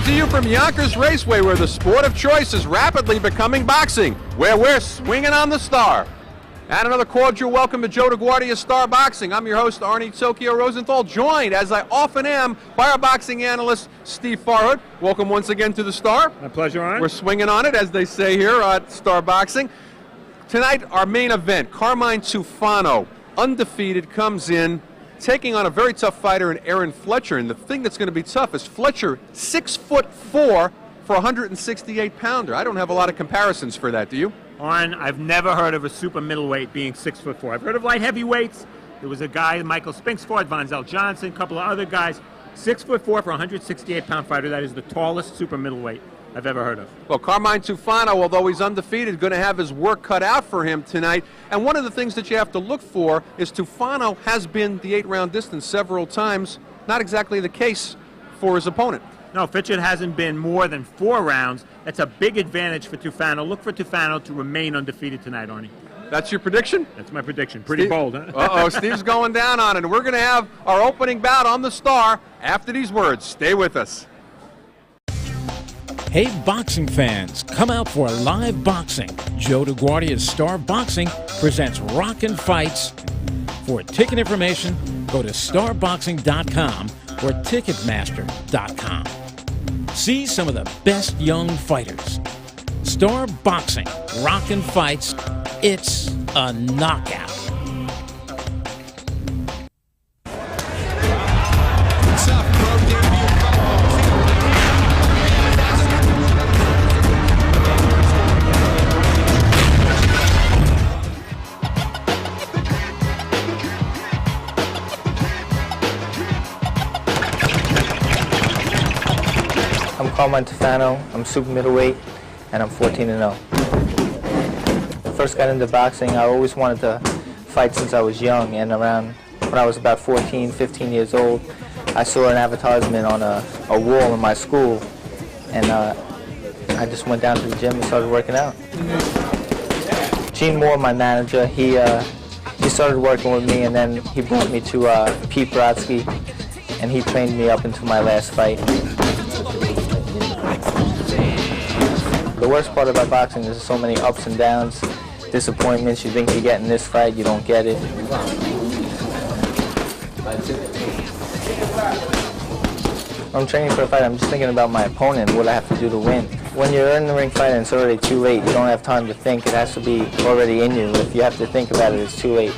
to you from Yonkers Raceway, where the sport of choice is rapidly becoming boxing, where we're swinging on the star. And another cordial welcome to Joe DeGuardia's Star Boxing. I'm your host, Arnie Tokyo Rosenthal, joined, as I often am, by our boxing analyst, Steve Farhood. Welcome once again to the Star. My pleasure, Arnie. We're swinging on it, as they say here at Star Boxing. Tonight, our main event, Carmine Tufano, undefeated, comes in, taking on a very tough fighter in Aaron Fletcher. And the thing that's going to be tough is Fletcher, 6'4" for a 168-pounder. I don't have a lot of comparisons for that, do you? Arn, I've never heard of a super middleweight being 6'4". I've heard of light heavyweights. There was a guy, Michael Spinks fought, Vonzell Johnson, a couple of other guys. 6'4" for a 168-pound fighter. That is the tallest super middleweight I've ever heard of. Well, Carmine Tufano, although he's undefeated, going to have his work cut out for him tonight. And one of the things that you have to look for is Tufano has been the 8-round distance several times. Not exactly the case for his opponent. No, Fitchett hasn't been more than 4 rounds. That's a big advantage for Tufano. Look for Tufano to remain undefeated tonight, Arnie. That's your prediction? That's my prediction. Pretty bold, huh? Uh-oh, Steve's going down on it. We're going to have our opening bout on the Star after these words. Stay with us. Hey, boxing fans, come out for live boxing. Joe DeGuardia's Star Boxing presents Rockin' Fights. For ticket information, go to starboxing.com or ticketmaster.com. See some of the best young fighters. Star Boxing, Rockin' Fights, it's a knockout. I'm Carmine Tufano, I'm super middleweight, and I'm 14-0. First got into boxing, I always wanted to fight since I was young, and around when I was about 14, 15 years old, I saw an advertisement on a wall in my school, and I just went down to the gym and started working out. Gene Moore, my manager, he started working with me, and then he brought me to Pete Brodsky, and he trained me up into my last fight. The worst part about boxing is there's so many ups and downs, disappointments. You think you get in this fight, you don't get it. When I'm training for a fight, I'm just thinking about my opponent, what I have to do to win. When you're in the ring fighting, it's already too late. You don't have time to think. It has to be already in you. If you have to think about it, it's too late.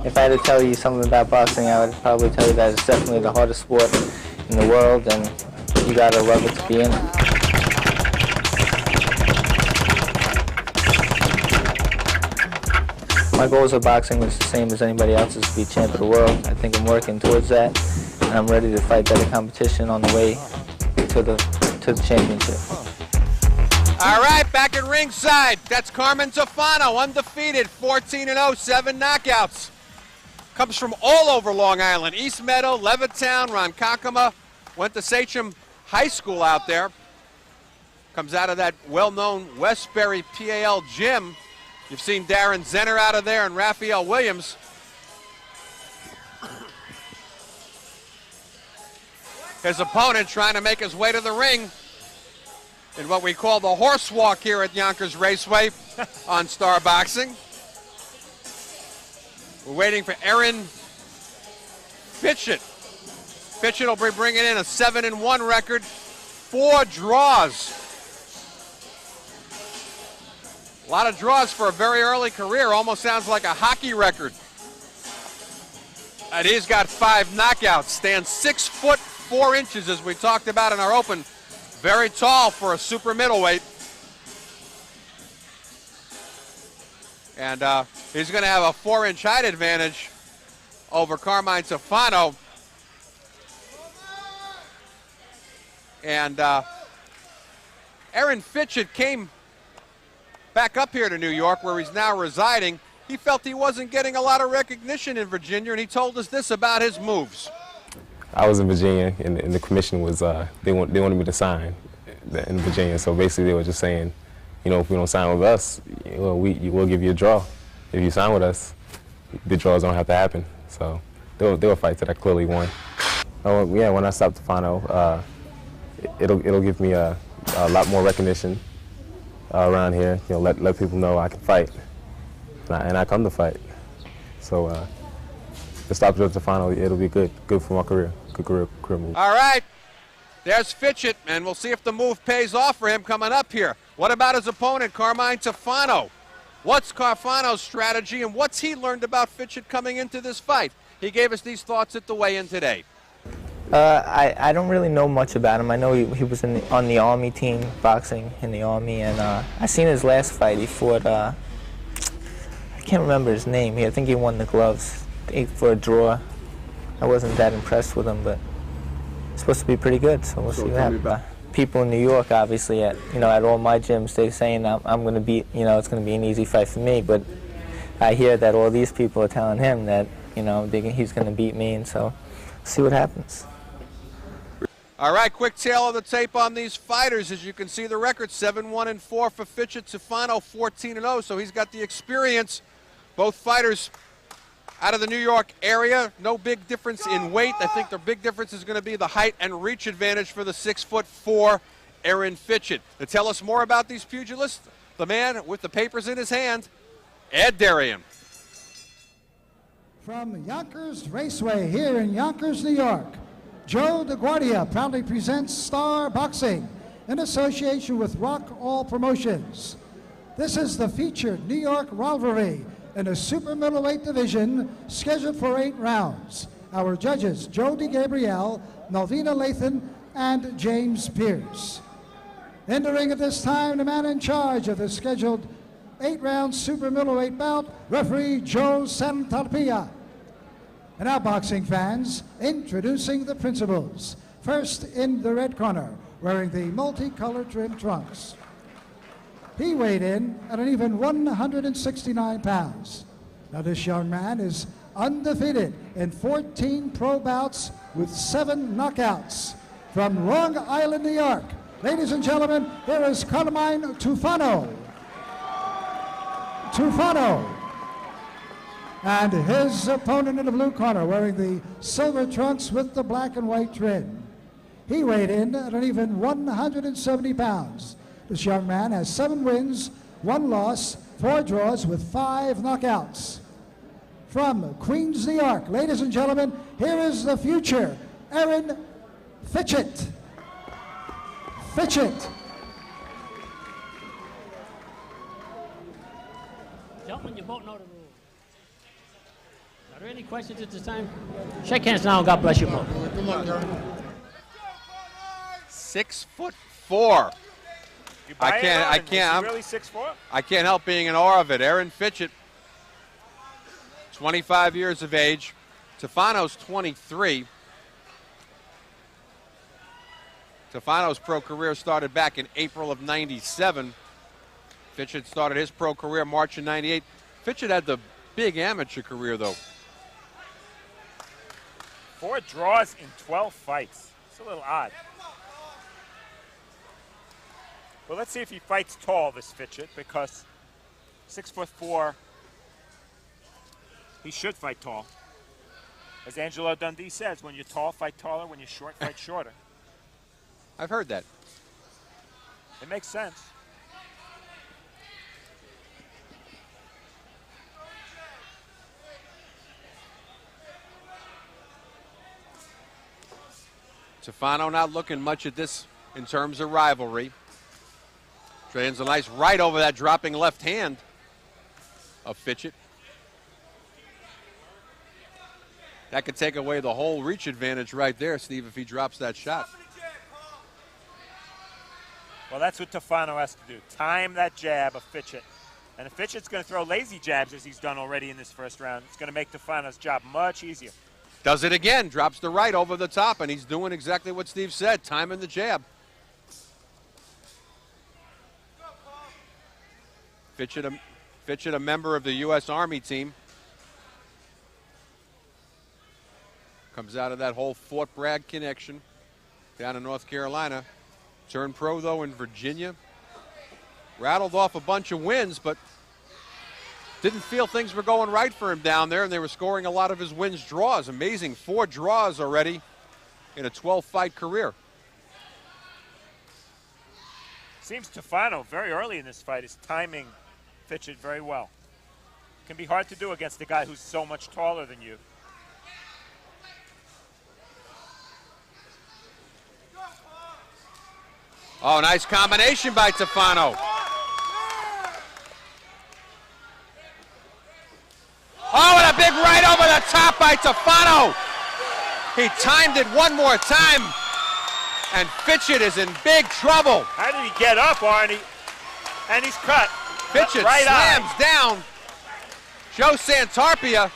If I had to tell you something about boxing, I would probably tell you that it's definitely the hardest sport in the world, and you gotta love it to be in it. My goals of boxing was the same as anybody else's, to be champ of the world. I think I'm working towards that, and I'm ready to fight better competition on the way to the championship. All right, back at ringside. That's Carmine Tufano, undefeated, 14-0, 7 knockouts. Comes from all over Long Island, East Meadow, Levittown, Ronkonkoma. Went to Sachem High School out there. Comes out of that well-known Westbury PAL gym. You've seen Darren Zenner out of there and Raphael Williams. His opponent trying to make his way to the ring in what we call the horse walk here at Yonkers Raceway on Star Boxing. We're waiting for Aaron Fitchett. Fitchett will be bringing in a 7-1 record, 4 draws. A lot of draws for a very early career, almost sounds like a hockey record. And he's got 5 knockouts, stands 6'4" as we talked about in our open. Very tall for a super middleweight. And he's going to have a 4-inch height advantage over Carmine Tufano. And Aaron Fitchett came back up here to New York, where he's now residing. He felt he wasn't getting a lot of recognition in Virginia, and he told us this about his moves. I was in Virginia, and the commission was, they wanted me to sign in Virginia. So basically they were just saying, you know, if we don't sign with us, we'll give you a draw if you sign with us. the draws don't have to happen. So there were fights that I clearly won. Oh yeah, when I stop Tufano, it'll give me a lot more recognition around here. You know, let people know I can fight, and I come to fight. So the stoppage of Tufano, it'll be good for my career, good career move. All right, there's Fitchett, and we'll see if the move pays off for him coming up here. What about his opponent, Carmine Tufano? What's Tufano's strategy, and what's he learned about Fitchett coming into this fight? He gave us these thoughts at the weigh-in today. I don't really know much about him. I know he was on the Army team, boxing in the Army, and I seen his last fight. He fought, I can't remember his name. I think he won the gloves for a draw. I wasn't that impressed with him, but it's supposed to be pretty good, so we'll see what happens. People in New York, obviously, at all my gyms, they're saying I'm going to beat, it's going to be an easy fight for me, but I hear that all these people are telling him that, he's going to beat me, and so see what happens. All right, quick tail of the tape on these fighters. As you can see, the record 7-1-4 for Fitchett. Tufano 14-0, so he's got the experience. Both fighters out of the New York area. No big difference in weight. I think the big difference is going to be the height and reach advantage for the 6'4" Aaron Fitchett. To tell us more about these pugilists, the man with the papers in his hand, Ed Darien. From Yonkers Raceway here in Yonkers, New York, Joe DeGuardia proudly presents Star Boxing in association with Rock All Promotions. This is the featured New York rivalry in a super middleweight division scheduled for 8 rounds. Our judges, Joe DeGabriel, Malvina Lathan, and James Pierce. In the ring at this time, the man in charge of the scheduled 8-round super middleweight bout, referee Joe Santapia. And now, boxing fans, introducing the principals. First, in the red corner, wearing the multicolored trim trunks. He weighed in at an even 169 pounds. Now, this young man is undefeated in 14 pro bouts with 7 knockouts. From Long Island, New York, ladies and gentlemen, here is Carmine Tufano. And his opponent in the blue corner, wearing the silver trunks with the black and white trim. He weighed in at an even 170 pounds. This young man has 7 wins, 1 loss, 4 draws with 5 knockouts. From Queens, New York, ladies and gentlemen, here is the future, Aaron Fitchett. Gentlemen, you both know the rules. Are there any questions at this time? Shake hands now, and God bless you both. Good luck, Aaron. 6'4". I can't. Really 6'4"? I can't help being in awe of it. Aaron Fitchett, 25 years of age. Tufano's 23. Tufano's pro career started back in April of '97. Fitchett started his pro career March of '98. Fitchett had the big amateur career, though. 4 draws in 12 fights. It's a little odd. Well, let's see if he fights tall, this Fitchett, because 6'4", he should fight tall. As Angelo Dundee says, when you're tall, fight taller. When you're short, fight shorter. I've heard that. It makes sense. Tufano not looking much at this in terms of rivalry. Trains a nice right over that dropping left hand of Fitchett. That could take away the whole reach advantage right there, Steve, if he drops that shot. Well, that's what Tufano has to do. Time that jab of Fitchett. And if Fitchett's going to throw lazy jabs, as he's done already in this first round, it's going to make Tufano's job much easier. Does it again, drops the right over the top, and he's doing exactly what Steve said, timing the jab. Fitchett, a member of the U.S. Army team. Comes out of that whole Fort Bragg connection down in North Carolina. Turned pro, though, in Virginia. Rattled off a bunch of wins, but didn't feel things were going right for him down there, and they were scoring a lot of his wins draws. Amazing, 4 draws already in a 12-fight career. Seems Tufano very early in this fight is timing Fitchett very well. Can be hard to do against a guy who's so much taller than you. Oh, nice combination by Tufano. Oh, and a big right over the top by Tufano. He timed it one more time, and Fitchett is in big trouble. How did he get up, Arnie? And he's cut. Fitchett right slams eye. down Joe Santarpia.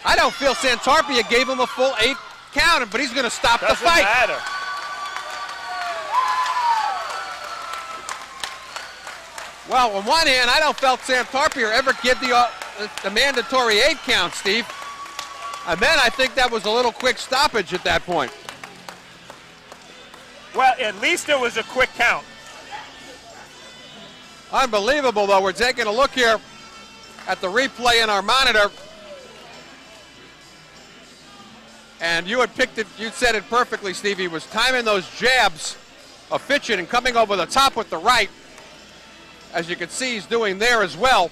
I don't feel Santarpia gave him a full 8 count, but he's going to stop the fight. Doesn't matter. Well, on one hand, I don't felt Santarpia ever give the mandatory 8 count, Steve. And then I think that was a little quick stoppage at that point. Well, at least it was a quick count. Unbelievable, though. We're taking a look here at the replay in our monitor. And you had picked it, you said it perfectly, Steve. He was timing those jabs of Fitchett and coming over the top with the right. As you can see, he's doing there as well.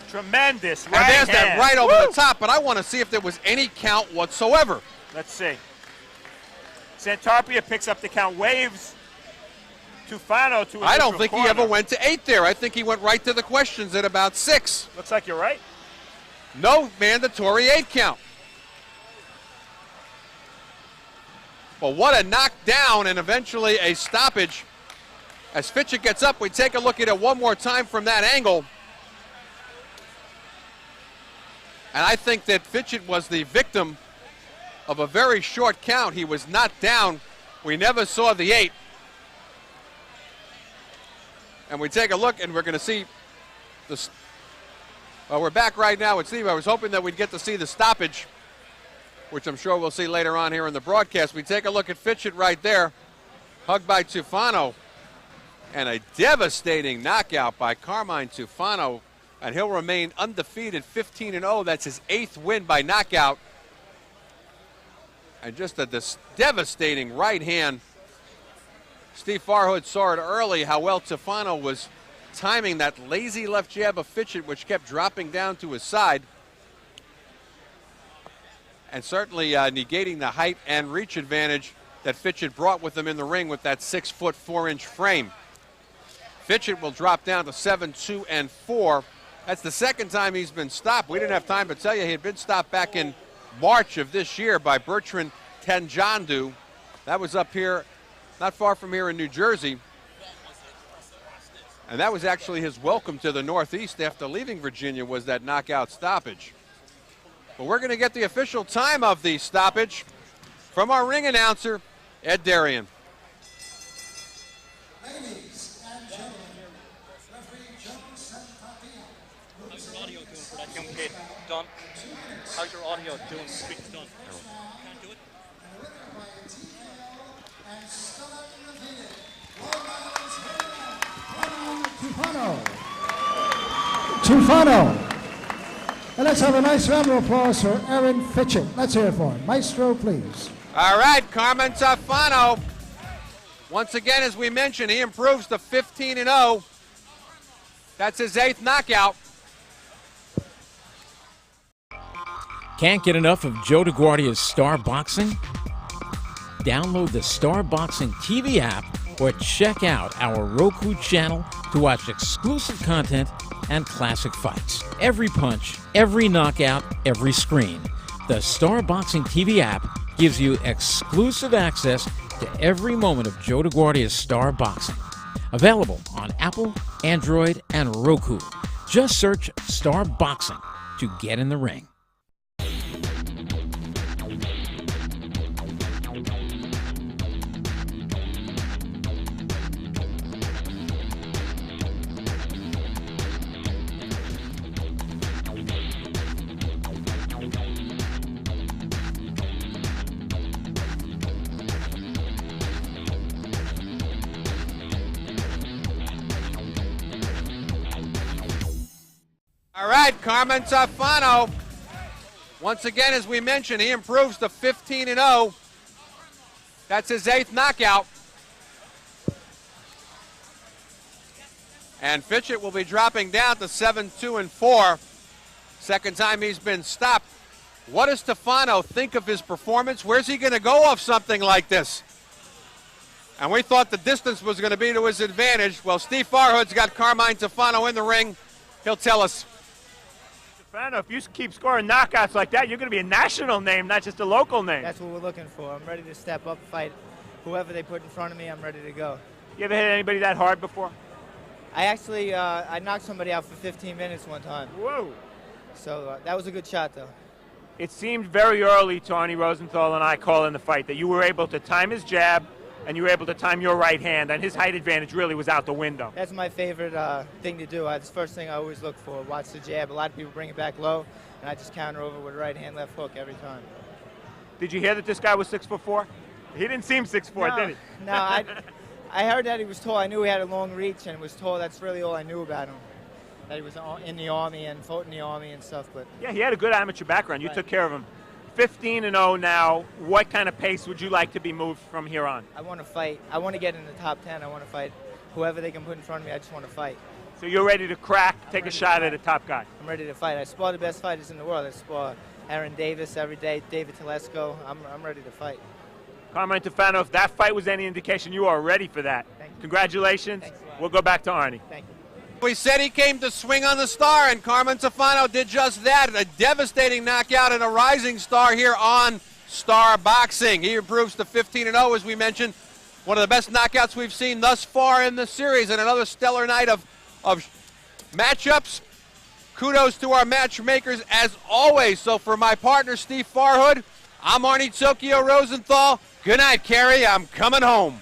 Tremendous right hand. And there's that right over Woo! the top, but I want to see if there was any count whatsoever. Let's see. Santarpia picks up the count, waves Tufano to a I don't neutral think corner. he ever went to 8 there. I think he went right to the questions at about 6. Looks like you're right. No mandatory 8 count. But what a knockdown and eventually a stoppage. As Fitchett gets up, we take a look at it one more time from that angle. And I think that Fitchett was the victim of a very short count. He was not down. We never saw the 8. And we take a look, and we're going to see this. Well, we're back right now with Steve. I was hoping that we'd get to see the stoppage, which I'm sure we'll see later on here in the broadcast. We take a look at Fitchett right there, hugged by Tufano, and a devastating knockout by Carmine Tufano, and he'll remain undefeated, 15-0. That's his 8th win by knockout. And just a devastating right hand. Steve Farhood saw it early, how well Tufano was timing that lazy left jab of Fitchett, which kept dropping down to his side. And certainly negating the height and reach advantage that Fitchett brought with him in the ring with that 6-foot 4-inch frame. Fitchett will drop down to 7-2-4. That's the second time he's been stopped. We didn't have time to tell you he had been stopped back in March of this year by Bertrand Tenjandu. That was up here, not far from here in New Jersey. And that was actually his welcome to the Northeast after leaving Virginia, was that knockout stoppage. But we're going to get the official time of the stoppage from our ring announcer, Ed Darian. Ladies and gentlemen, referee Joe Santarpia. How's your audio doing for that young kid? Done. How's your audio doing? Speak done. Can't do it. Tufano. And let's have a nice round of applause for Aaron Fitchett. Let's hear it for him. Maestro, please. All right, Carmine Tufano. Once again, as we mentioned, he improves to 15-0. That's his 8th knockout. Can't get enough of Joe DeGuardia's Star Boxing? Download the Star Boxing TV app or check out our Roku channel to watch exclusive content and classic fights. Every punch, every knockout, every screen. The Star Boxing TV app gives you exclusive access to every moment of Joe DeGuardia's Star Boxing. Available on Apple, Android, and Roku. Just search Star Boxing to get in the ring. right, Carmen Tafano. Once again, as we mentioned, he improves to 15-0. That's his 8th knockout. And Fitchett will be dropping down to 7-2-4. Second time he's been stopped. What does Tafano think of his performance? Where's he going to go off something like this? And we thought the distance was going to be to his advantage. Well, Steve Farhood's got Carmine Tafano in the ring. He'll tell us. Tafano, if you keep scoring knockouts like that, you're going to be a national name, not just a local name. That's what we're looking for. I'm ready to step up, fight whoever they put in front of me. I'm ready to go. You ever hit anybody that hard before? I actually I knocked somebody out for 15 minutes one time. Whoa. So that was a good shot, though. It seemed very early, Tony Rosenthal and I calling the fight, that you were able to time his jab and you were able to time your right hand, and his height advantage really was out the window. That's my favorite thing to do. It's the first thing I always look for. Watch the jab. A lot of people bring it back low, and I just counter over with a right hand, left hook every time. Did you hear that this guy was 6'4"? He didn't seem 6'4", no, did he? No, I heard that he was tall. I knew he had a long reach and was tall. That's really all I knew about him. That he was in the Army and fought in the Army and stuff. But yeah, he had a good amateur background. You right. took care of him. 15-0 now. What kind of pace would you like to be moved from here on? I want to fight. I want to get in the top 10. I want to fight whoever they can put in front of me. I just want to fight. So you're ready to crack, take a shot at a top guy? I'm ready to fight. I spar the best fighters in the world. I spar Aaron Davis every day, David Telesco. I'm ready to fight. Carmine Tafano, if that fight was any indication, you are ready for that. Thank you. Congratulations. Thanks a lot. We'll go back to Arnie. Thank you. We said he came to swing on the star, and Carmen Tafano did just that. A devastating knockout and a rising star here on Star Boxing. He improves to 15-0, as we mentioned. One of the best knockouts we've seen thus far in the series, and another stellar night of matchups. Kudos to our matchmakers as always. So for my partner, Steve Farhood, I'm Arnie Tokyo Rosenthal. Good night, Kerry. I'm coming home.